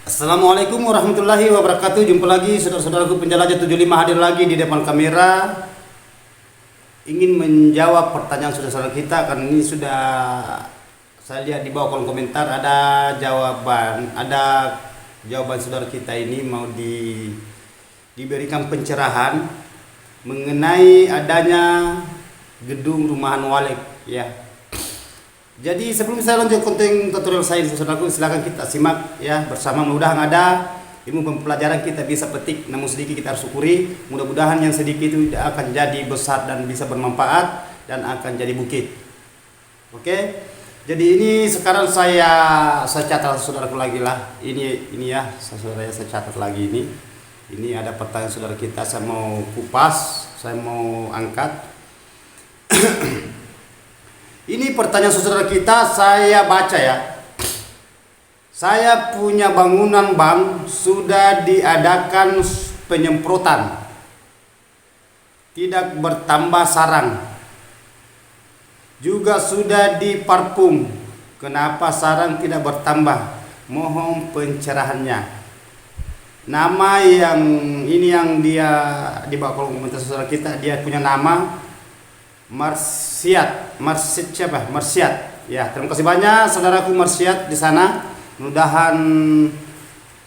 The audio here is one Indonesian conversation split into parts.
Assalamualaikum warahmatullahi wabarakatuh. Jumpa lagi saudara-saudaraku penjelajah 75 hadir lagi di depan kamera, ingin menjawab pertanyaan saudara-saudara kita. Karena ini sudah saya lihat di bawah kolom komentar ada jawaban saudara kita ini mau diberikan pencerahan mengenai adanya gedung rumahan Walek ya. Jadi sebelum saya lanjut konten tutorial saya, saudaraku, silakan kita simak ya bersama. Mudah-mudahan ada ilmu pembelajaran kita bisa petik, namun sedikit kita harus syukuri. Mudah-mudahan yang sedikit itu akan jadi besar dan bisa bermanfaat dan akan jadi bukit. Oke. Jadi ini sekarang saya catat saudaraku lagi lah. Ini ya, saudara saya catat lagi ini. Ini ada pertanyaan saudara kita, saya mau kupas, saya mau angkat. Ini pertanyaan saudara kita, saya baca ya. Saya punya bangunan bank, sudah diadakan penyemprotan, tidak bertambah sarang, juga sudah diparfum. Kenapa sarang tidak bertambah? Mohon pencerahannya. Nama yang ini yang dia di bawah kolom komentar saudara kita, dia punya nama Marsiat ya. Terima kasih banyak saudaraku Marsiat di sana. Mudah-mudahan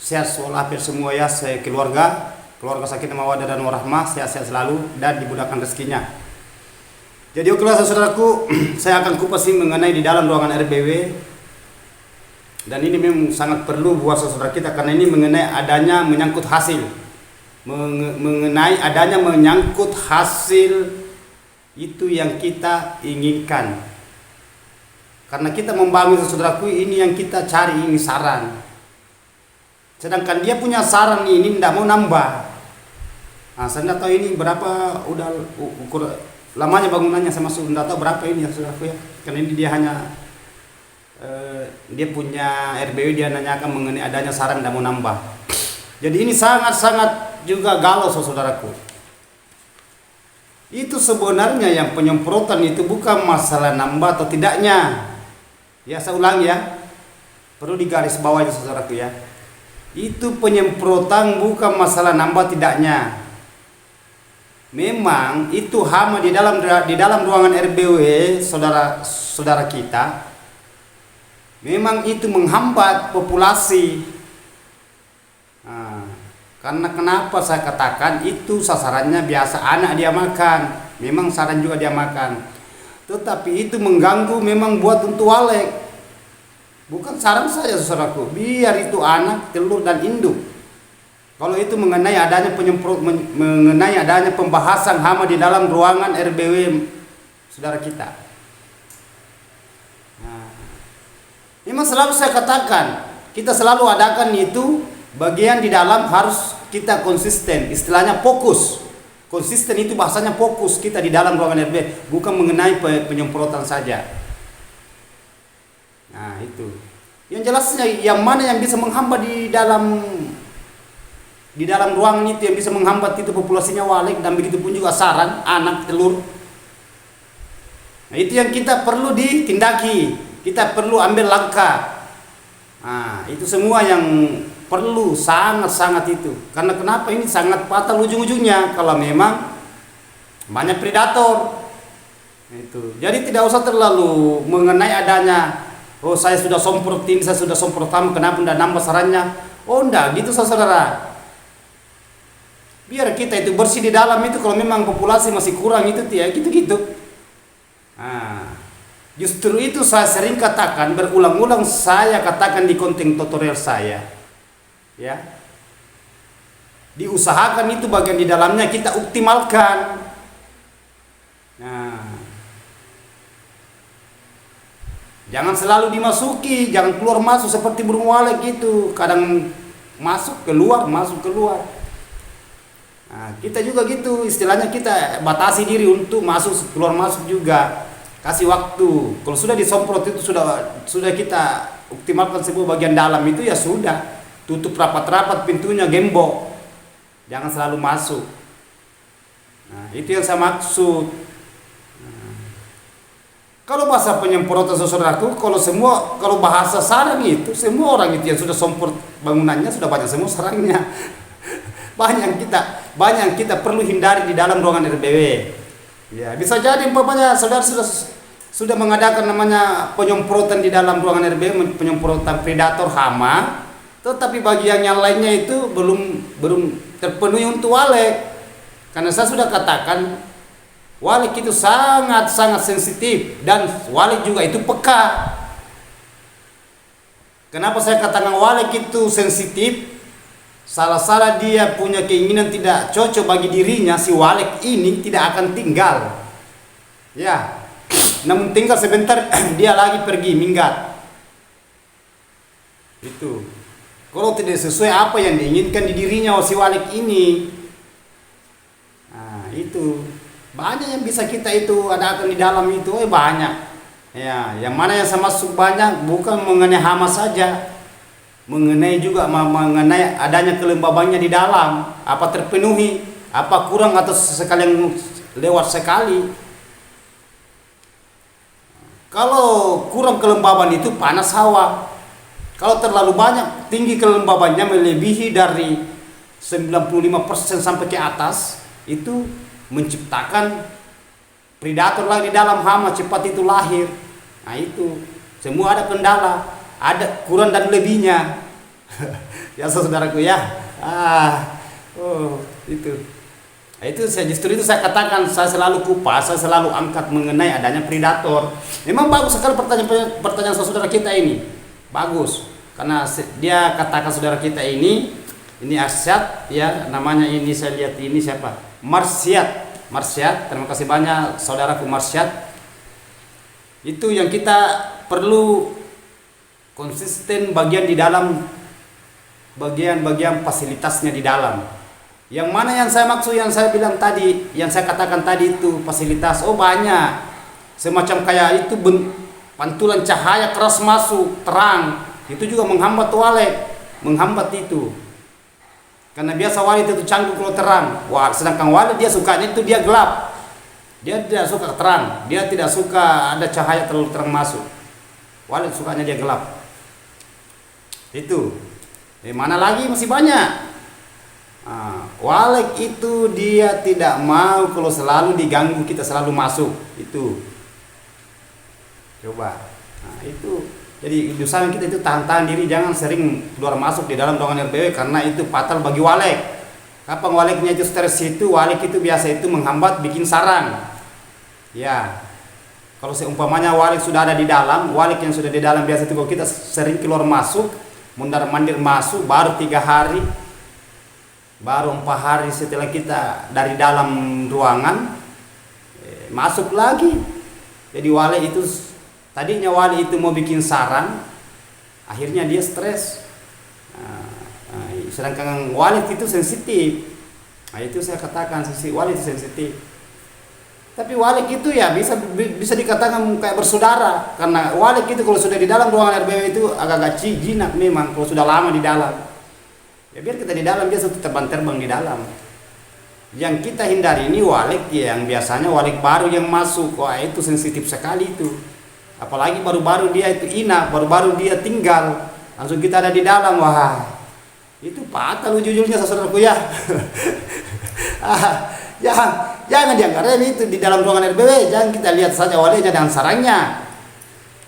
sehat walafiat semua ya, saya keluarga sakinah mawaddah dan warahmah, sehat-sehat selalu dan dimudahkan rezekinya. Jadi okelah saudaraku, saya akan kupas mengenai di dalam ruangan RBW. Dan ini memang sangat perlu buat saudara kita karena ini mengenai adanya menyangkut hasil itu yang kita inginkan. Karena kita membangun saudaraku, ini yang kita cari, ini saran. Sedangkan dia punya saran ini tidak mau nambah. Nah, saya tidak tahu ini berapa udah ukur lamanya bangunannya, saya masuk tidak tahu berapa ini ya saudaraku ya. Karena ini dia hanya dia punya RBW, dia nanyakan mengenai adanya saran tidak mau nambah. Jadi ini sangat-sangat juga galau saudaraku. Itu sebenarnya yang penyemprotan itu bukan masalah nambah atau tidaknya. Ya saya ulangi ya, perlu digaris bawahi saudaraku ya. Itu penyemprotan bukan masalah nambah tidaknya. Memang itu hama di dalam ruangan RBW saudara kita. Memang itu menghambat populasi. Nah, karena kenapa saya katakan itu sasarannya biasa anak dia makan, memang saran juga dia makan, tetapi itu mengganggu memang buat untuk Walek. Bukan saran saya saudaraku, biar itu anak, telur dan induk. Kalau itu mengenai adanya mengenai adanya pembahasan hama di dalam ruangan RBW saudara kita. Nah, memang selalu saya katakan, kita selalu adakan itu. Bagian di dalam harus kita konsisten, istilahnya fokus. Konsisten itu bahasanya fokus kita di dalam ruangan RB, bukan mengenai penyemprotan saja. Nah itu. Yang jelasnya yang mana yang bisa menghambat di dalam ruangan itu, yang bisa menghambat itu populasinya Walek, dan begitu pun juga sarang, anak, telur. Nah itu yang kita perlu ditindaki, kita perlu ambil langkah. Nah itu semua yang perlu sangat-sangat itu. Karena kenapa ini sangat fatal ujung-ujungnya kalau memang banyak predator. Itu. Jadi tidak usah terlalu mengenai adanya saya sudah semprot ini, saya sudah semprot kamu, kenapa tidak nambah sarannya? Oh enggak, gitu saudara. Biar kita itu bersih di dalam itu, kalau memang populasi masih kurang itu ya gitu-gitu. Nah, justru itu saya sering katakan, berulang-ulang saya katakan di konten tutorial saya. Ya, diusahakan itu bagian di dalamnya kita optimalkan. Nah, jangan selalu dimasuki, jangan keluar masuk seperti burung Walek gitu, kadang masuk keluar. Nah, kita juga gitu, istilahnya kita batasi diri untuk masuk keluar masuk juga, kasih waktu. Kalau sudah disemprot itu sudah kita optimalkan sebuah bagian dalam itu ya sudah. Tutup rapat-rapat pintunya, gembok, jangan selalu masuk. Nah itu yang saya maksud. Kalau bahasa penyemprotan saudaraku, kalau bahasa sarang itu semua orang itu yang sudah semprot bangunannya sudah banyak semua sarangnya. Banyak kita perlu hindari di dalam ruangan RBW. Ya, bisa jadi umpamanya saudara sudah mengadakan namanya penyemprotan di dalam ruangan RBW, penyemprotan predator hama, tetapi bagian yang lainnya itu belum terpenuhi untuk waleg. Karena saya sudah katakan waleg itu sangat sensitif dan waleg juga itu peka. Kenapa saya katakan waleg itu sensitif? Salah dia punya keinginan tidak cocok bagi dirinya, si waleg ini tidak akan tinggal. Ya, namun tinggal sebentar dia lagi pergi minggat. Itu. Kalau tidak sesuai apa yang diinginkan di dirinya si waleg ini. Nah, itu. Banyak yang bisa kita itu adakan di dalam itu, banyak. Ya, yang mana yang saya masuk banyak bukan mengenai hama saja, mengenai juga mengenai adanya kelembabannya di dalam, apa terpenuhi, apa kurang atau sekalian lewat sekali. Kalau kurang kelembaban itu panas hawa. Kalau terlalu banyak tinggi kelembabannya melebihi dari 95% sampai ke atas, itu menciptakan predator lagi di dalam hama, cepat itu lahir. Nah itu semua ada kendala, ada kurang dan lebihnya. Ya saudaraku ya. Itu. Nah, justru itu saya katakan, saya selalu kupas, saya selalu angkat mengenai adanya predator. Memang bagus sekali pertanyaan saudara kita ini. Bagus. Karena dia katakan saudara kita ini Arsyad ya, namanya ini saya lihat ini siapa? Marsyad, terima kasih banyak saudaraku Marsyad. Itu yang kita perlu konsisten bagian di dalam bagian fasilitasnya di dalam. Yang mana yang saya maksud, yang saya bilang tadi, yang saya katakan tadi itu fasilitas, banyak. Semacam kayak itu pantulan cahaya keras masuk, terang, itu juga menghambat waleg, menghambat itu. Karena biasa walet itu canggung kalau terang. Sedangkan walet dia sukanya itu dia gelap. Dia tidak suka terang. Dia tidak suka ada cahaya terlalu terang masuk. Walet sukanya dia gelap. Itu. Mana lagi masih banyak. Walet itu dia tidak mau kalau selalu diganggu, kita selalu masuk. Itu. Coba. Itu. Jadi usahakan kita itu tahan diri, jangan sering keluar masuk di dalam ruangan RBW karena itu fatal bagi waleg. Kapan walegnya itu stres itu, waleg itu biasa itu menghambat bikin sarang. Ya. Kalau seumpamanya waleg sudah ada di dalam, waleg yang sudah di dalam biasa itu kalau kita sering keluar masuk, mondar-mandir masuk baru 3 hari, baru 4 hari setelah kita dari dalam ruangan masuk lagi. Jadi waleg itu tadinya waleg itu mau bikin sarang, akhirnya dia stres. Sedangkan waleg itu sensitif. Nah, itu saya katakan waleg itu sensitif. Tapi waleg itu ya bisa dikatakan kayak bersaudara, karena waleg itu kalau sudah di dalam ruangan RBW itu agak-agak jinak memang kalau sudah lama di dalam. Ya biar kita di dalam, dia sudah terbang di dalam. Yang kita hindari ini waleg yang biasanya waleg baru yang masuk, itu sensitif sekali itu. Apalagi baru-baru dia itu baru-baru dia tinggal, langsung kita ada di dalam, itu fatal ujung-ujungnya saudaraku ya. Jangan dianggap remeh itu di dalam ruangan RBW, jangan kita lihat saja walegnya dan sarangnya.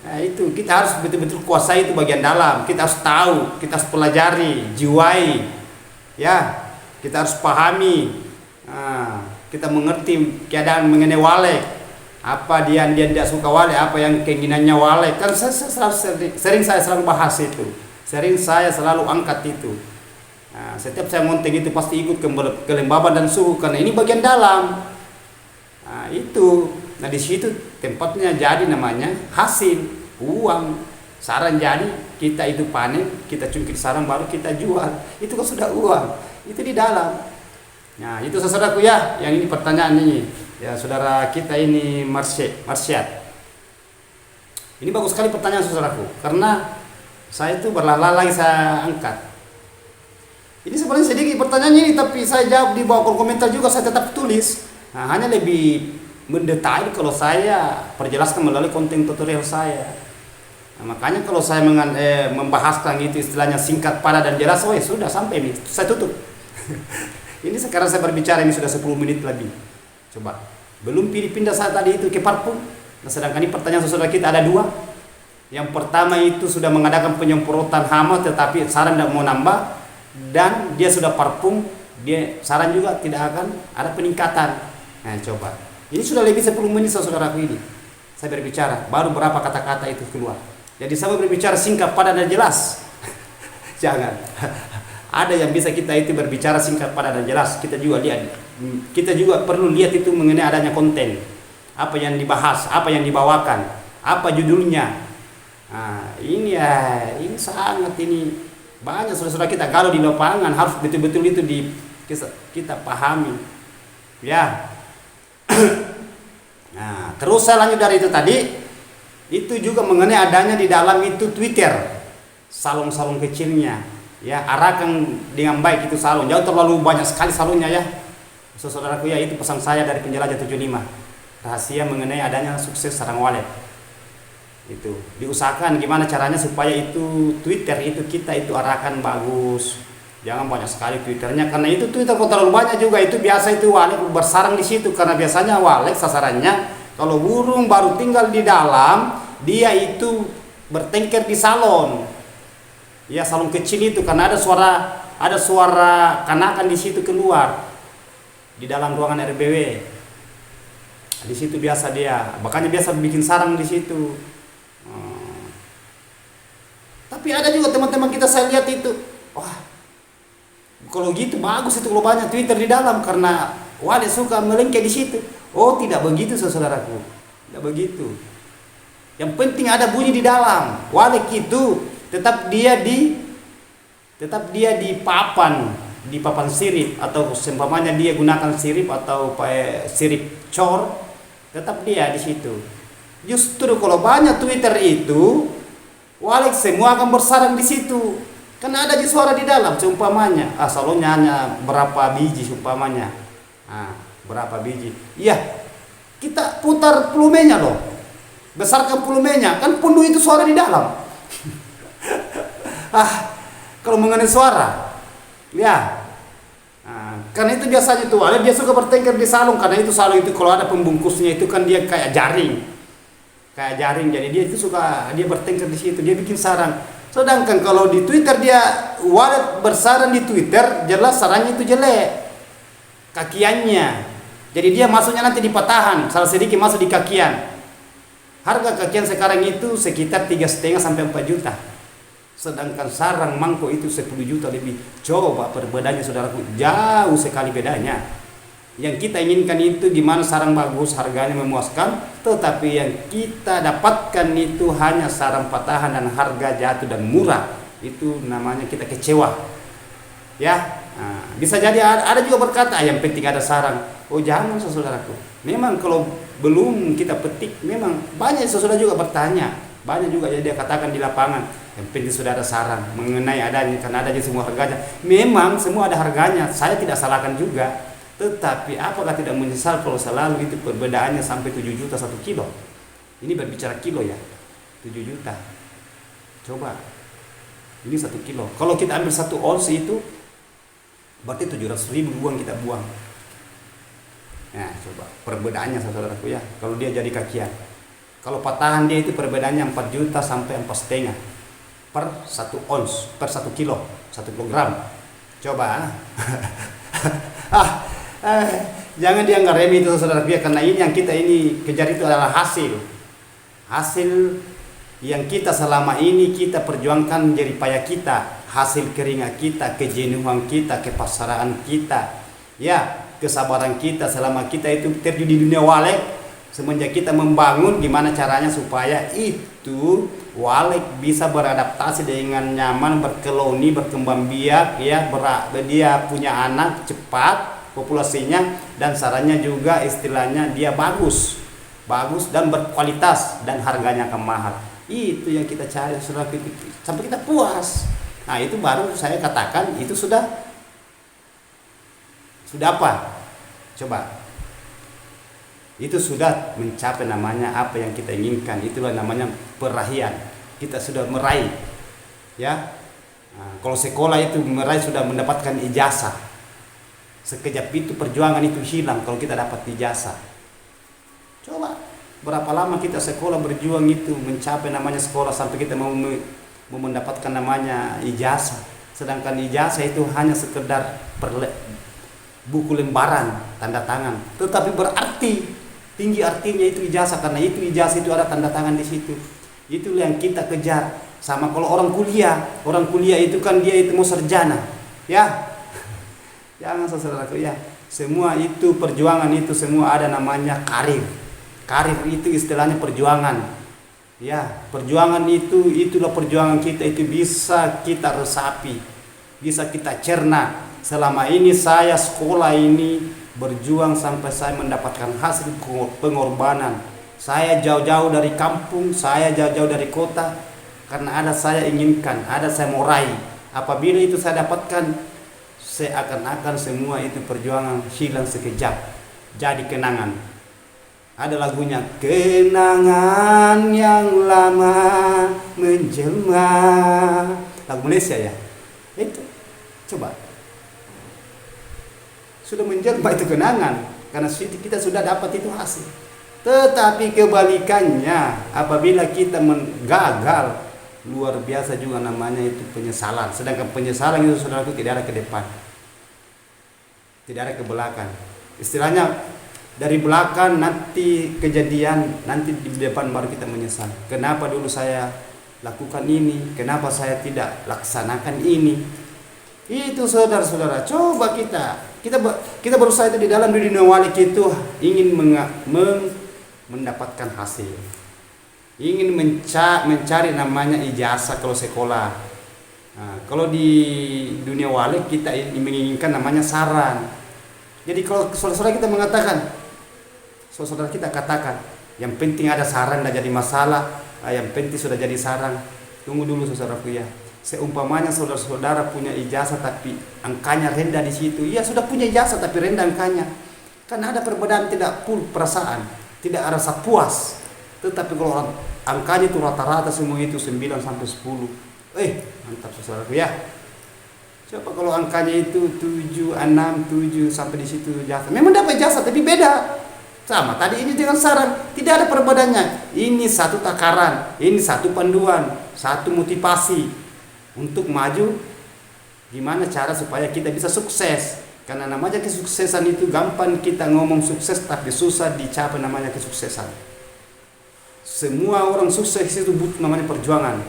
Nah, itu kita harus betul-betul kuasai itu bagian dalam, kita harus tahu, kita harus pelajari, jiwai, ya, kita harus pahami, kita mengerti keadaan mengenai waleg. Apa dia tidak suka waleg, apa yang keinginannya waleg, kan saya selalu bahas itu, saya selalu angkat itu. Setiap saya monting itu pasti ikut kelembaban dan suhu, karena ini bagian dalam. Itu, di situ tempatnya jadi namanya hasil uang, sarang jadi kita itu panen, kita cungkit sarang baru kita jual, itu kan sudah uang, itu di dalam. Nah itu saudaraku ya, yang ini pertanyaan ini. Ya saudara kita ini Marsyad. Ini bagus sekali pertanyaan saudaraku, karena saya itu berlalah-lalah saya angkat. Ini sebenarnya sedikit pertanyaan ini, tapi saya jawab di bawah kolom komentar juga, saya tetap tulis. Hanya lebih mendetail kalau saya perjelaskan melalui konten tutorial saya. Nah, makanya kalau saya membahaskan itu istilahnya singkat, padat dan jelas, oh ya sudah sampai ini, saya tutup. Ini sekarang saya berbicara ini sudah 10 menit lebih. Coba, belum pindah saya tadi itu ke parfum. Nah, sedangkan ini pertanyaan saudara kita ada dua. Yang pertama itu sudah mengadakan penyemprotan hama tetapi sarang tidak mau nambah, dan dia sudah parfum, dia saran juga tidak akan ada peningkatan. Nah coba, ini sudah lebih 10 menit saudaraku ini saya berbicara, baru berapa kata-kata itu keluar. Jadi saya berbicara singkat, padat dan jelas. Jangan ada yang bisa kita itu berbicara singkat, padat dan jelas. Kita juga lihat, kita juga perlu lihat itu mengenai adanya konten, apa yang dibahas, apa yang dibawakan, apa judulnya. Nah, ini sangat ini banyak saudara kita kalau di lapangan harus betul-betul itu kita pahami ya. Nah, terus saya lanjut dari itu tadi, itu juga mengenai adanya di dalam itu Twitter salon-salon kecilnya ya, arahkan dengan baik itu salon, jangan terlalu banyak sekali salonnya ya saudaraku ya. Itu pesan saya dari penjelajah 75, rahasia mengenai adanya sukses sarang walet. Itu diusahakan gimana caranya supaya itu Twitter itu kita itu arahkan bagus, jangan banyak sekali Twitternya, karena itu Twitter kalau terlalu banyak juga itu biasa itu walet bersarang di situ, karena biasanya walet sasarannya kalau burung baru tinggal di dalam, dia itu bertengkar di salon ya, salon kecil itu, karena ada suara kanakan di situ keluar di dalam ruangan RBW di situ biasa dia, makanya biasa bikin sarang di situ. Tapi ada juga teman-teman kita saya lihat itu, wah kalau gitu bagus itu kalau banyak Twitter di dalam, karena walet suka melengke di situ. Oh tidak begitu saudaraku, tidak begitu. Yang penting ada bunyi di dalam. Walet itu tetap dia di papan sirip, atau seumpamanya dia gunakan sirip atau sirip cor, tetap dia di situ. Justru kalau banyak Twitter itu walet semua akan bersarang di situ, karena ada suara di dalam. Seumpamanya salonnya hanya berapa biji, seumpamanya berapa biji, iya kita putar volumenya loh, besarkan volumenya, kan pundu itu suara di dalam. Kalau mengenai suara ya, karena itu biasanya tuh ada dia suka bertengkar di salon, karena itu salon itu kalau ada pembungkusnya itu kan dia kayak jaring, jadi dia itu suka dia bertengkar di situ, dia bikin sarang. Sedangkan kalau di Twitter dia walet bersarang di Twitter, jelas sarangnya itu jelek kakiannya, jadi dia masuknya nanti di patahan, salah sedikit masuk di kakian. Harga kakian sekarang itu sekitar 3,5 sampai 4 juta, sedangkan sarang mangkok itu 10 juta lebih. Coba perbedaannya saudaraku, jauh sekali bedanya. Yang kita inginkan itu gimana sarang bagus, harganya memuaskan, tetapi yang kita dapatkan itu hanya sarang patahan dan harga jatuh dan murah. Itu namanya kita kecewa ya. Bisa jadi ada juga berkata yang penting ada sarang. Oh jangan saudaraku, memang kalau belum kita petik, memang banyak saudara juga bertanya, banyak juga dia katakan di lapangan, yang penting sudah ada sarang. Mengenai adanya, karena adanya semua harganya, memang semua ada harganya, saya tidak salahkan juga. Tetapi apakah tidak menyesal kalau selalu itu perbedaannya sampai 7 juta 1 kilo? Ini berbicara kilo ya, 7 juta. Coba, ini 1 kilo. Kalau kita ambil 1 ons itu, berarti 700.000 buang kita buang. Nah coba, perbedaannya saudaraku ya, kalau dia jadi kakian. Kalau patahan dia itu perbedaannya 4 juta sampai 4,5 per 1 ons, per 1 kilo, 1 kilogram. Coba. Jangan dianggap remeh itu saudara pihak, karena ini yang kita ini kejar itu adalah hasil yang kita selama ini kita perjuangkan, jerih payah kita, hasil keringat kita, kejenuhan kita, kepasrahan kita ya, kesabaran kita selama kita itu terjun di dunia walet. Semenjak kita membangun gimana caranya supaya itu walet bisa beradaptasi dengan nyaman, berkeloni, berkembang biak ya, dia punya anak cepat populasinya, dan sarannya juga istilahnya dia bagus dan berkualitas, dan harganya akan mahal. Itu yang kita cari sampai kita puas. Nah itu baru saya katakan itu sudah apa? Coba itu sudah mencapai namanya apa yang kita inginkan. Itulah namanya perayaan. Kita sudah meraih, ya. Nah, kalau sekolah itu meraih sudah mendapatkan ijazah. Sekejap itu perjuangan itu hilang kalau kita dapat ijazah. Coba berapa lama kita sekolah berjuang itu mencapai namanya sekolah sampai kita mau mendapatkan namanya ijazah. Sedangkan ijazah itu hanya sekedar buku lembaran tanda tangan, tetapi berarti tinggi artinya itu ijazah, karena itu ijazah itu ada tanda tangan di situ. Itulah yang kita kejar. Sama kalau orang kuliah itu kan dia itu mau sarjana, ya. Jangan saudaraku ya. Semua itu perjuangan itu semua ada namanya karir. Karir itu istilahnya perjuangan. Ya, perjuangan itu itulah perjuangan kita itu bisa kita resapi, bisa kita cerna. Selama ini saya sekolah ini berjuang sampai saya mendapatkan hasil pengorbanan. Saya jauh-jauh dari kampung, saya jauh-jauh dari kota karena ada saya inginkan, ada saya mau raih. Apabila itu saya dapatkan, seakan-akan semua itu perjuangan hilang sekejap jadi kenangan. Ada lagunya, kenangan yang lama menjelma, lagu Malaysia ya. Itu coba sudah menjelma itu kenangan karena kita sudah dapat itu hasil. Tetapi kebalikannya, apabila kita gagal, luar biasa juga namanya itu penyesalan. Sedangkan penyesalan itu saudaraku tidak ada ke depan, tidak ada ke belakang. Istilahnya dari belakang nanti kejadian, nanti di depan baru kita menyesal. Kenapa dulu saya lakukan ini? Kenapa saya tidak laksanakan ini? Itu saudara-saudara, coba kita berusaha itu di dalam dunia walik itu ingin mendapatkan hasil, ingin mencari namanya ijazah kalau sekolah. Nah, kalau di dunia walik kita menginginkan namanya saran. Jadi kalau saudara kita mengatakan, saudara kita katakan, yang penting ada saran, tidak jadi masalah. Yang penting sudah jadi saran. Tunggu dulu saudaraku ya. Seumpamanya saudara-saudara punya ijazah tapi angkanya rendah di situ, ya sudah punya ijazah tapi rendah angkanya. Karena ada perbedaan tidak full perasaan, tidak ada rasa puas. Tetapi kalau angkanya itu rata-rata semua itu 9 sampai 10. Mantap saudaraku ya. Coba kalau angkanya itu 7, 6, 7 sampai di situ ijazah. Memang dapat ijazah tapi beda. Sama tadi ini dengan saran, tidak ada perbedaannya. Ini satu takaran, ini satu panduan, satu motivasi untuk maju. Gimana cara supaya kita bisa sukses? Karena namanya kesuksesan itu gampang kita ngomong sukses tapi susah dicapai namanya kesuksesan. Semua orang sukses itu butuh namanya perjuangan.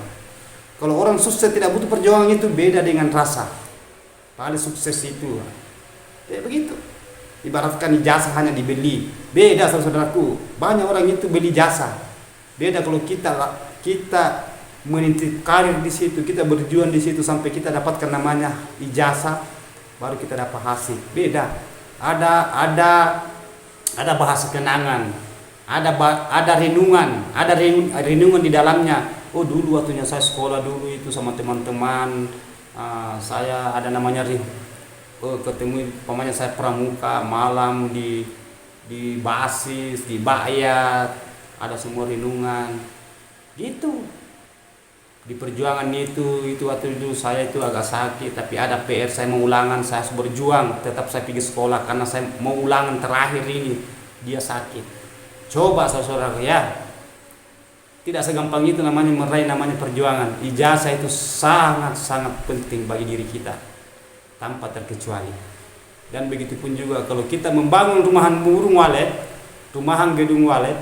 Kalau orang sukses tidak butuh perjuangan itu beda dengan rasa. Paling sukses itu kayak begitu. Ibaratkan ijazah hanya dibeli. Beda saudaraku. Banyak orang itu beli jasa. Beda kalau kita meniti karir di situ, kita berjuang di situ sampai kita dapatkan namanya ijazah, baru kita dapat hasil. Beda. Ada bahasa kenangan, ada renungan, ada renungan di dalamnya. Oh dulu waktunya saya sekolah dulu itu sama teman-teman, saya ada namanya ketemu pamanya saya pramuka malam di basis, di bayat, ada semua renungan gitu. Di perjuangan itu waktu itu saya itu agak sakit tapi ada PR, saya mau ulangan, saya harus berjuang, tetap saya pergi sekolah karena saya mau ulangan terakhir ini, dia sakit. Coba saudara ya, tidak segampang itu namanya meraih namanya perjuangan. Ijazah itu sangat-sangat penting bagi diri kita tanpa terkecuali. Dan begitu pun juga kalau kita membangun rumahan burung walet, rumahan gedung walet,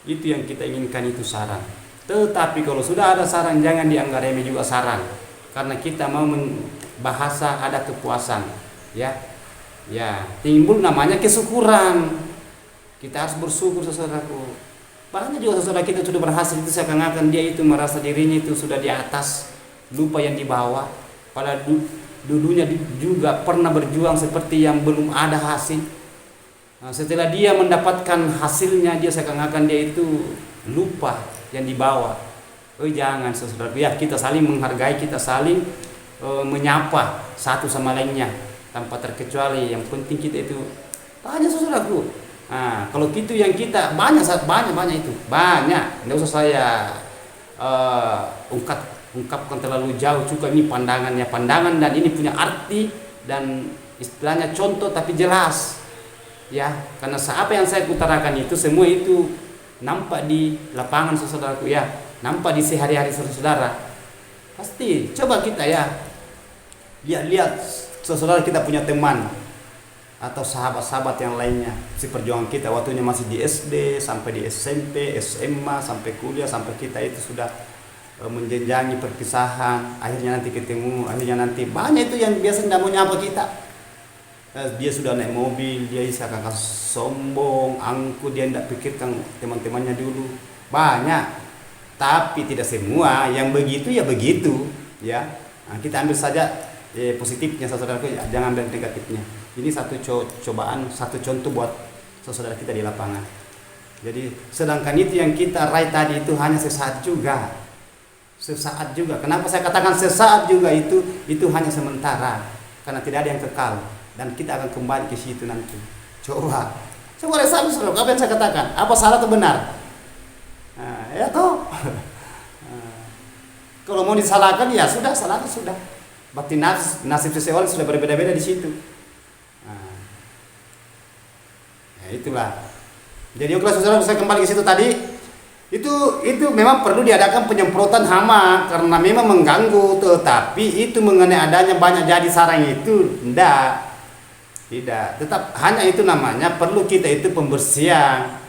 itu yang kita inginkan itu saran. Tetapi kalau sudah ada saran jangan dianggap remeh juga saran, karena kita mau bahasa ada kepuasan, ya timbul namanya kesyukuran. Kita harus bersyukur saudaraku. Banyak juga saudara kita sudah berhasil itu seakan-akan dia itu merasa dirinya itu sudah di atas, lupa yang di bawah. Padahal dulunya juga pernah berjuang seperti yang belum ada hasil. Nah, setelah dia mendapatkan hasilnya dia seakan-akan dia itu lupa yang di bawah. Jangan saudara ya, kita saling menghargai, kita saling menyapa satu sama lainnya tanpa terkecuali. Yang penting kita itu banyak saudaraku. Nah, kalau gitu yang kita banyak banyak banyak itu banyak. Nggak usah saya ungkapkan terlalu jauh juga, ini pandangan dan ini punya arti dan istilahnya contoh tapi jelas ya, karena apa yang saya utarakan itu semua itu nampak di lapangan saudaraku ya, nampak di sehari-hari saudara. Pasti coba kita ya lihat saudara, kita punya teman atau sahabat-sahabat yang lainnya, si perjuangan kita waktunya masih di SD sampai di SMP, SMA sampai kuliah, sampai kita itu sudah menjenjangi perpisahan, akhirnya nanti ketemu, akhirnya nanti banyak itu yang biasa tidak mau nyapa kita. Dia sudah naik mobil, dia seakan sombong, angkuh, dia tidak pikirkan teman-temannya dulu. Banyak, tapi tidak semua yang begitu ya begitu ya. Nah, kita ambil saja positifnya saudaraku, jangan ambil negatifnya. Ini satu cobaan, satu contoh buat saudara kita di lapangan. Jadi sedangkan itu yang kita raih tadi itu hanya sesaat juga. Sesaat juga. Kenapa saya katakan sesaat juga, itu hanya sementara, karena tidak ada yang kekal dan kita akan kembali ke situ nanti. Coba resapi saudara, apa yang saya katakan, apa salah atau benar? Nah, ya toh. Kalau mau disalahkan ya sudah, salahkan sudah. Berarti nasib seseorang sudah berbeda-beda di situ. Nah, ya itulah. Jadi oke saudara, saya kembali ke situ tadi. Itu memang perlu diadakan penyemprotan hama karena memang mengganggu, tetapi itu mengenai adanya banyak jadi sarang itu tidak, tetap hanya itu namanya perlu kita itu pembersihan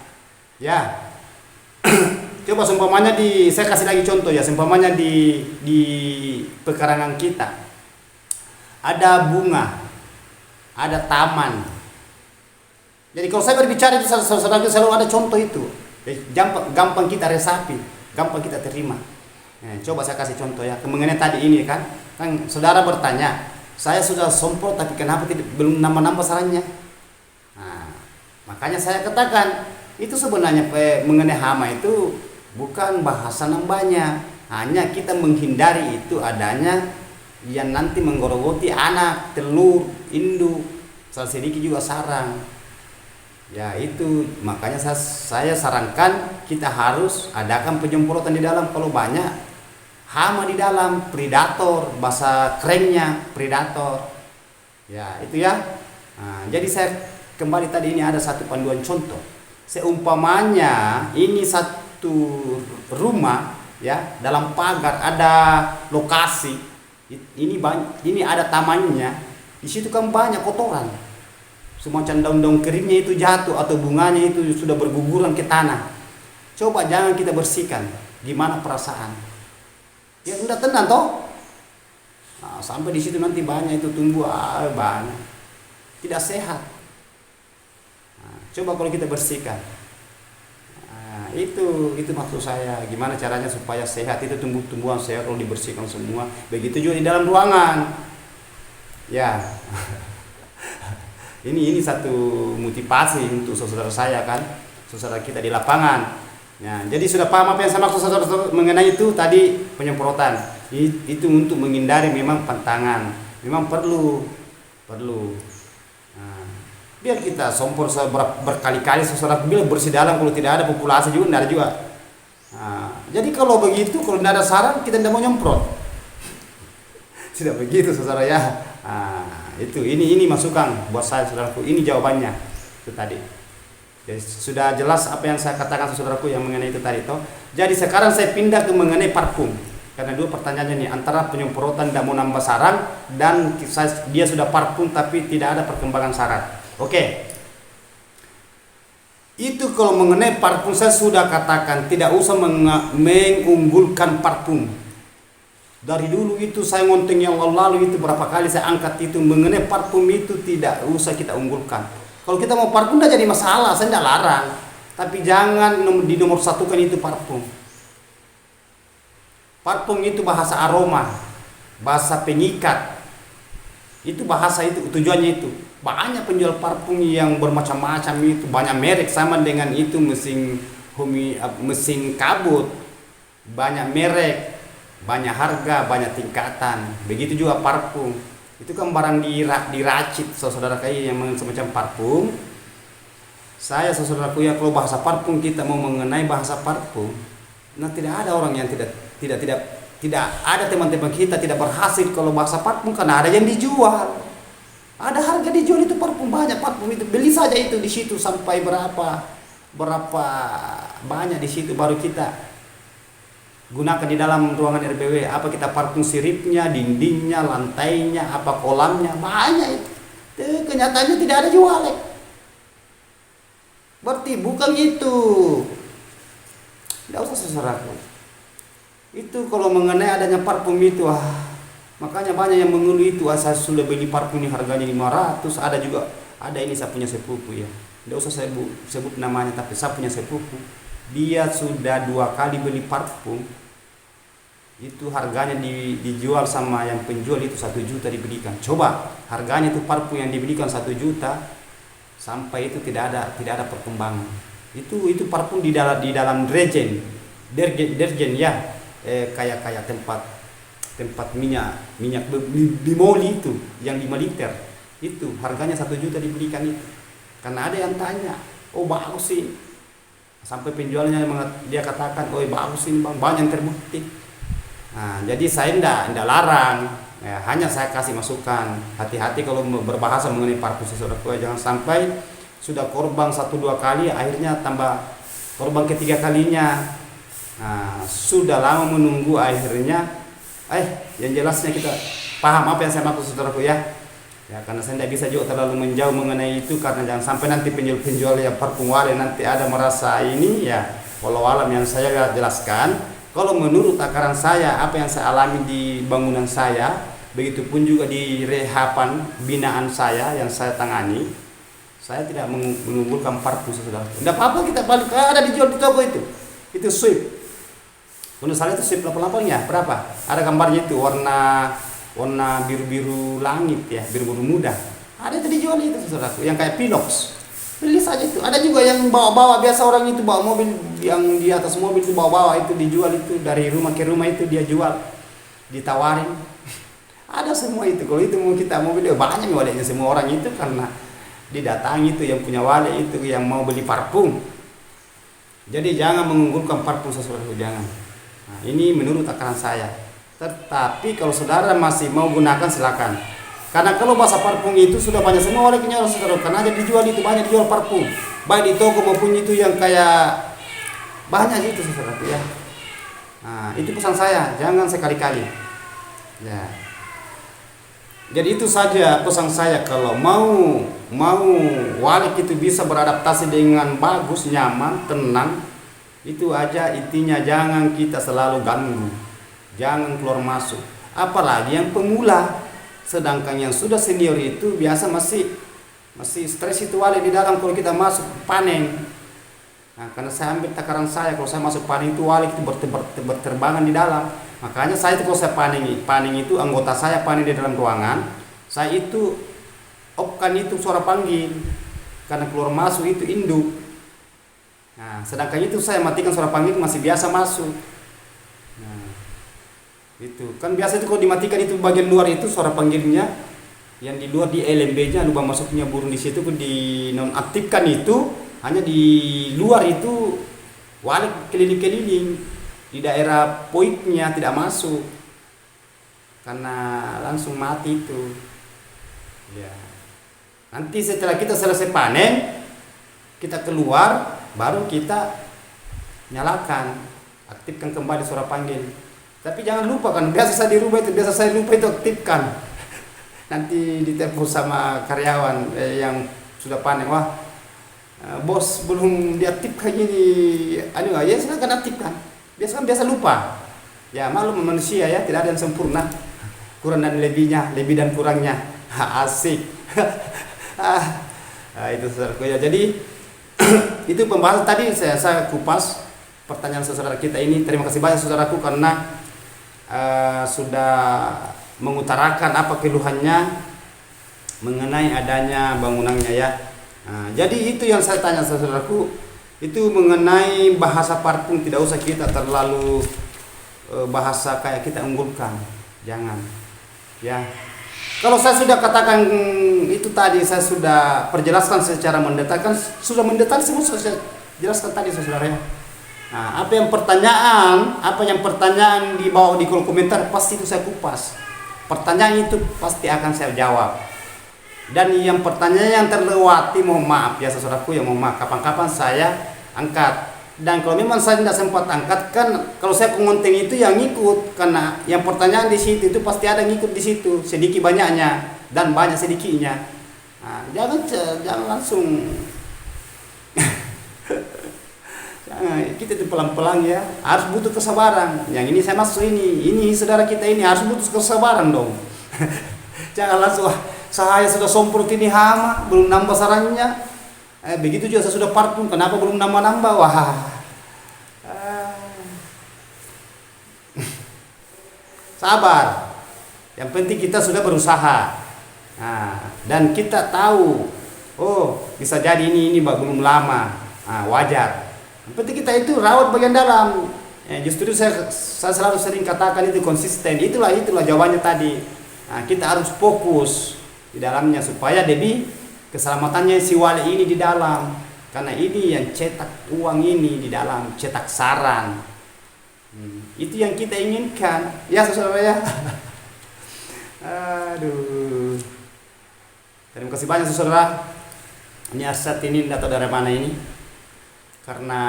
ya. Coba seumpamanya saya kasih lagi contoh ya, seumpamanya di pekarangan kita ada bunga, ada taman. Jadi kalau saya berbicara itu selalu ada contoh itu. Gampang kita resapi, gampang kita terima. Nah, coba saya kasih contoh ya, mengenai tadi ini kan saudara bertanya, saya sudah semprot tapi kenapa belum nambah sarannya? Nah, makanya saya katakan itu sebenarnya mengenai hama itu bukan bahasan yang banyak, hanya kita menghindari itu adanya yang nanti menggerogoti anak, telur, induk, sedikit juga sarang. Ya itu makanya saya sarankan kita harus adakan penyemprotan di dalam. Kalau banyak hama di dalam, predator, bahasa kerennya predator ya itu ya. Nah, jadi saya kembali tadi, ini ada satu panduan contoh. Seumpamanya ini satu rumah ya, dalam pagar ada lokasi, ini ada tamannya, di situ kan banyak kotoran, semacam daun-daun keringnya itu jatuh atau bunganya itu sudah berguguran ke tanah. Coba jangan kita bersihkan, gimana perasaan? Ya udah tenang toh. Nah, sampai di situ nanti banyak itu tumbuh banyak, tidak sehat. Nah, coba kalau kita bersihkan. Nah, itu maksud saya. Gimana caranya supaya sehat itu, tumbuh-tumbuhan sehat kalau dibersihkan semua. Begitu juga di dalam ruangan. Ya. Ini satu motivasi untuk saudara saya kan, saudara kita di lapangan. Ya, jadi sudah paham apa yang saya maksud saudara mengenai itu tadi, penyemprotan. Itu untuk menghindari memang pantangan. Memang perlu. Nah, biar kita sompor berkali-kali saudara, bila bersih dalam, kalau tidak ada populasi juga tidak ada juga. Nah, jadi kalau begitu, kalau tidak ada sarang kita tidak mau nyemprot. Tidak begitu saudara ya. Nah, ini masukan buat saya saudaraku, ini jawabannya itu tadi. Jadi sudah jelas apa yang saya katakan saudaraku yang mengenai itu tadi toh. Jadi sekarang saya pindah ke mengenai parfum, karena dua pertanyaannya nih, antara penyemprotan tidak mau nambah sarang dan dia sudah parfum tapi tidak ada perkembangan sarang. Oke, itu kalau mengenai parfum saya sudah katakan tidak usah mengunggulkan parfum. Dari dulu itu saya ngonteng yang lalu itu berapa kali saya angkat itu, mengenai parfum itu tidak usah kita unggulkan. Kalau kita mau parfum tidak jadi masalah, saya tidak larang, tapi jangan di nomor satukan itu parfum. Parfum itu bahasa aroma, bahasa pengikat, itu bahasa itu tujuannya itu. Banyak penjual parfum yang bermacam-macam itu, banyak merek, sama dengan itu mesin kabut, banyak merek, banyak harga, banyak tingkatan. Begitu juga parfum. Itu kan barang diracik saudara, kayak yang semacam parfum. Saya saudaraku ya, kalau bahasa parfum kita mau mengenai bahasa parfum, nah tidak ada orang yang tidak ada teman-teman kita tidak berhasil kalau bahasa parfum karena ada yang dijual. Ada harga dijual itu parfum, banyak parfum itu. Beli saja itu di situ sampai berapa banyak di situ baru kita gunakan di dalam ruangan RBW. Apa kita parfum siripnya, dindingnya, lantainya, apa kolamnya, banyak itu. Kenyataannya tidak ada jualan. Berarti bukan itu. Tidak usah saudaraku. Itu kalau mengenai adanya parfum itu, makanya banyak yang mengeluh itu, saya sudah beli parfum ini harganya 500. Ada juga, ada ini saya punya sepupu ya. Tidak usah saya sebut namanya, tapi saya punya sepupu. Dia sudah 2 kali beli parfum. Itu harganya dijual sama yang penjual itu 1 juta dibelikan. Coba harganya itu parfum yang dibelikan 1 juta. Sampai itu tidak ada perkembangan. Itu parfum di dalam deterjen ya, kayak tempat minyak bimoli itu yang 5 liter. Itu harganya 1 juta dibelikan itu. Karena ada yang tanya, "Oh, bagus sih." Sampai penjualnya dia katakan, "Oh, bagus ini Bang, banyak yang terbukti." Nah, jadi saya enggak larang. Ya, hanya saya kasih masukan, hati-hati kalau berbahasa mengenai parfum saudaraku, jangan sampai sudah korban 1-2 kali akhirnya tambah korban ketiga kalinya. Nah, sudah lama menunggu akhirnya yang jelasnya kita paham apa yang saya maksud saudaraku ya. Ya, karena saya tidak bisa juga terlalu menjauh mengenai itu, karena jangan sampai nanti penjual yang parfum wale nanti ada merasa ini ya. Walau alam yang saya jelaskan. Kalau menurut takaran saya, apa yang saya alami di bangunan saya, begitupun juga di rehapan binaan saya yang saya tangani, saya tidak mengunggulkan parfum saudara. Tidak apa-apa kita balik, ada dijual di toko itu sweep. Menurut saya itu sweep 88 ya, berapa? Ada gambarnya itu warna biru-biru langit ya, biru-biru muda. Ada itu dijual itu saudaraku, yang kayak Pilox. Beli saja itu. Ada juga yang bawa-bawa, biasa orang itu bawa mobil, yang di atas mobil itu bawa-bawa itu dijual itu, dari rumah ke rumah itu dia jual, ditawarin. Ada semua itu. Kalau itu mau kita mau beli, banyak walenya semua orang itu karena didatangi itu yang punya wale itu yang mau beli parfum. Jadi jangan mengunggulkan parfum sesuatu, jangan. Nah, ini menurut takaran saya. Tetapi kalau saudara masih mau gunakan silakan. Karena kalau bahasa parfum itu sudah banyak semua waleknya saudara, karena aja dijual itu, banyak dijual parfum. Baik di toko maupun itu yang kayak banyak itu saudara ya. Nah, itu pesan saya, jangan sekali-kali. Ya. Jadi itu saja pesan saya, kalau mau walek itu bisa beradaptasi dengan bagus, nyaman, tenang, itu aja intinya. Jangan kita selalu ganggu, jangan keluar masuk. Apalagi yang pemula. Sedangkan yang sudah senior itu biasa masih stres itu walek di dalam kalau kita masuk panen. Nah, karena saya ambil takaran saya, kalau saya masuk panen itu walek itu berterbangan di dalam. Makanya saya itu kalau saya panen itu anggota saya panen di dalam ruangan, saya itu opkan itu suara panggil karena keluar masuk itu induk. Nah, sedangkan itu saya matikan suara panggil, masih biasa masuk. Nah, itu kan biasa itu kalau dimatikan itu bagian luar itu suara panggilnya, yang di luar di LMB-nya lubang masuknya burung di situ di nonaktifkan itu, hanya di luar itu walek keliling-keliling di daerah poiknya tidak masuk karena langsung mati itu. Ya. Nanti setelah kita selesai panen, kita keluar baru kita nyalakan, aktifkan kembali suara panggil. Tapi jangan lupa kan, biasa saya di rumah itu, aktifkan. Nanti ditelepon sama karyawan yang sudah panen, "Wah, bos belum diaktifkan ini." Ya silakan aktifkan. Biasa lupa. Ya maklum manusia ya, tidak ada yang sempurna. Kurang dan lebihnya, lebih dan kurangnya. Asik. Itu saudaraku ya. Jadi itu pembahasan tadi saya kupas pertanyaan saudara kita ini. Terima kasih banyak saudaraku karena sudah mengutarakan apa keluhannya mengenai adanya bangunannya ya. Jadi itu yang saya tanya saudaraku, itu mengenai bahasa parfum. Tidak usah kita terlalu bahasa kayak kita unggulkan, jangan ya. Kalau saya sudah katakan itu tadi, saya sudah perjelaskan secara mendetail, kan sudah mendetail semua saya jelaskan tadi saudara ya. Nah, apa yang pertanyaan di bawah di kolom komentar pasti itu saya kupas. Pertanyaan itu pasti akan saya jawab. Dan yang pertanyaan yang terlewati mohon maaf ya saudaraku, yang mohon maaf kapan-kapan saya angkat. Dan kalau memang saya tidak sempat angkat, kan kalau saya pengunting itu yang ngikut, karena yang pertanyaan di situ itu pasti ada ngikut di situ, sedikit banyaknya dan banyak sedikitnya. Nah, jangan langsung kita itu pelan-pelan ya, harus butuh kesabaran. Yang ini saya masuk ini saudara kita ini harus butuh kesabaran dong. Jangan langsung saya sudah semprot ini hama belum nambah sarannya. Begitu juga saya sudah parfum, kenapa belum nambah-nambah? Wah. Sabar. Yang penting kita sudah berusaha. Nah, dan kita tahu, oh bisa jadi ini belum lama. Nah, wajar. Yang penting kita itu rawat bagian dalam. Justru saya selalu sering katakan itu konsisten. Itulah jawabannya tadi. Nah, kita harus fokus di dalamnya supaya demi keselamatannya si wali ini di dalam, karena ini yang cetak uang ini di dalam, cetak saran. Itu yang kita inginkan ya saudara ya. Aduh, terima kasih banyak saudara. Ini aset ini tidak tahu dari mana ini, karena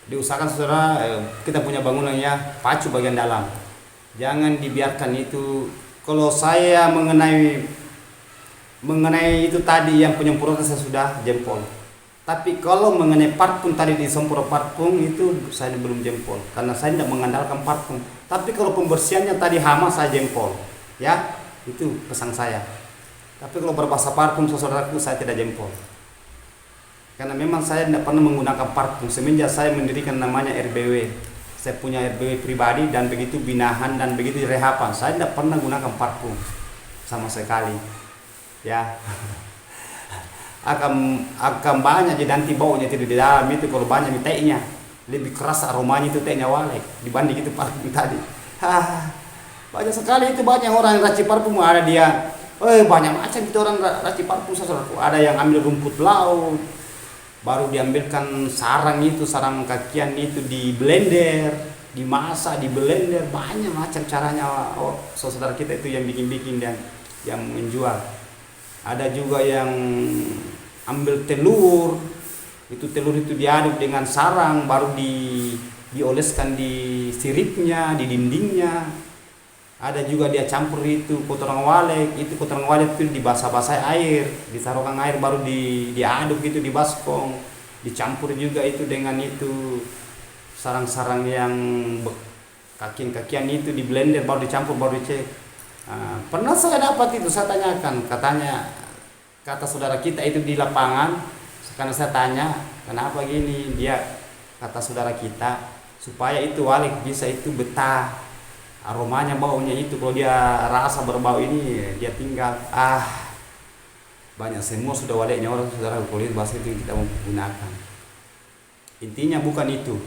diusahakan saudara, kita punya bangunan ya, pacu bagian dalam, jangan dibiarkan itu. Kalau saya mengenai itu tadi yang penyemprotan saya sudah jempol. Tapi kalau mengenai parfum tadi disemprot parfum itu saya belum jempol, karena saya tidak mengandalkan parfum. Tapi kalau pembersihannya tadi hama saya jempol. Ya, itu pesan saya. Tapi kalau berbahasa parfum saudaraku saya tidak jempol. Karena memang saya tidak pernah menggunakan parfum semenjak saya mendirikan namanya RBW. Saya punya RBW pribadi dan begitu binahan dan begitu rehapan. Saya tidak pernah gunakan parfum sama sekali. Ya, akan banyak jadi nanti baunya tidak di dalam itu. Kalau banyak tehnya lebih keras aromanya itu tehnya walek dibanding itu parfum tadi. Banyak sekali itu, banyak orang yang racik parfum. Ada dia, banyak macam itu orang racik parfum saudaraku. Ada yang ambil rumput laut, baru diambilkan sarang kakian itu di blender, dimasak di blender, banyak macam caranya. Saudara kita itu yang bikin dan yang menjual. Ada juga yang ambil telur itu diaduk dengan sarang, baru dioleskan di siripnya, di dindingnya. Ada juga dia campur itu kotoran walek itu dibasah-basah air, ditaruhkan air, baru diaduk itu di baskom, dicampur juga itu dengan itu sarang-sarang yang kakian itu di blender, baru dicampur, baru dicek. Pernah saya dapat itu, saya tanyakan, kata saudara kita itu di lapangan, karena saya tanya kenapa gini, dia kata saudara kita supaya itu walek bisa itu betah aromanya, baunya itu kalau dia rasa berbau ini dia tinggal. Banyak semua sudah waleknya orang saudara, kulit bahasa itu yang kita mau gunakan. Intinya bukan itu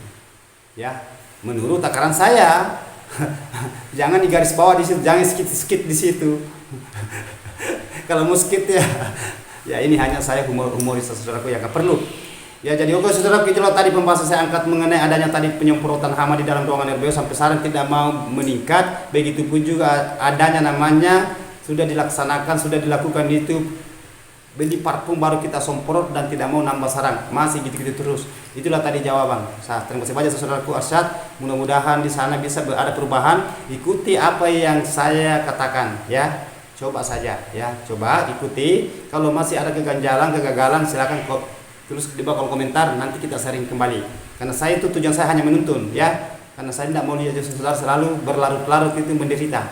ya, menurut takaran saya. Jangan di garis bawah di situ, jangan skit di situ. Kalau mau skit ya ini hanya saya humoris saudaraku yang gak perlu. Ya jadi oke saudaraku, itulah tadi pembahasan saya angkat mengenai adanya tadi penyemprotan hama di dalam ruangan RBW sampai sarang tidak mau meningkat. Begitupun juga adanya namanya sudah dilaksanakan, sudah dilakukan itu, beli parfum baru kita semprot dan tidak mau nambah sarang, masih gitu-gitu terus. Itulah tadi jawaban. Terima kasih banyak saudaraku Arsyad. Mudah-mudahan di sana bisa ada perubahan. Ikuti apa yang saya katakan ya. Coba saja ya, coba ikuti. Kalau masih ada kegagalan silakan tulis di bawah kolom komentar, nanti kita sharing kembali. Karena saya itu tujuan saya hanya menuntun ya. Karena saya tidak mau lihat saudara selalu berlarut-larut itu menderita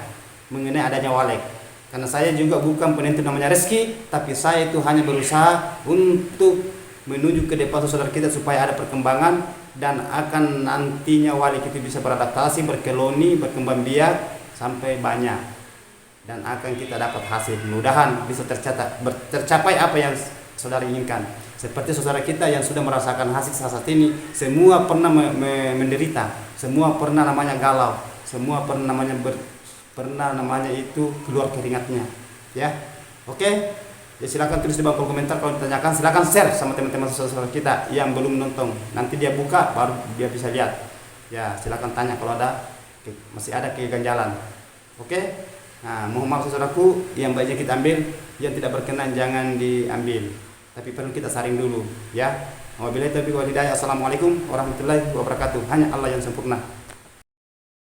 mengenai adanya walek. Karena saya juga bukan penentu namanya rezeki, tapi saya itu hanya berusaha untuk menuju ke depan saudara kita supaya ada perkembangan dan akan nantinya walek itu bisa beradaptasi, berkoloni, berkembang biak sampai banyak dan akan kita dapat hasil. Mudah-mudahan bisa tercapai apa yang saudara inginkan. Seperti saudara kita yang sudah merasakan hasil saat ini, semua pernah menderita, semua pernah namanya galau, semua pernah namanya pernah namanya itu keluar keringatnya, ya. Oke. Ya silakan tulis di bawah kolom komentar kalau ditanyakan, silakan share sama teman-teman saudara kita yang belum nonton. Nanti dia buka baru dia bisa lihat. Ya, silakan tanya kalau masih ada keganjalan. Oke. Nah, mohon maaf saudaraku, yang baiknya kita ambil, yang tidak berkenan jangan diambil. Tapi perlu kita saring dulu, ya. Wabillahi taufiq wal hidayah. Assalamualaikum warahmatullahi wabarakatuh. Hanya Allah yang sempurna.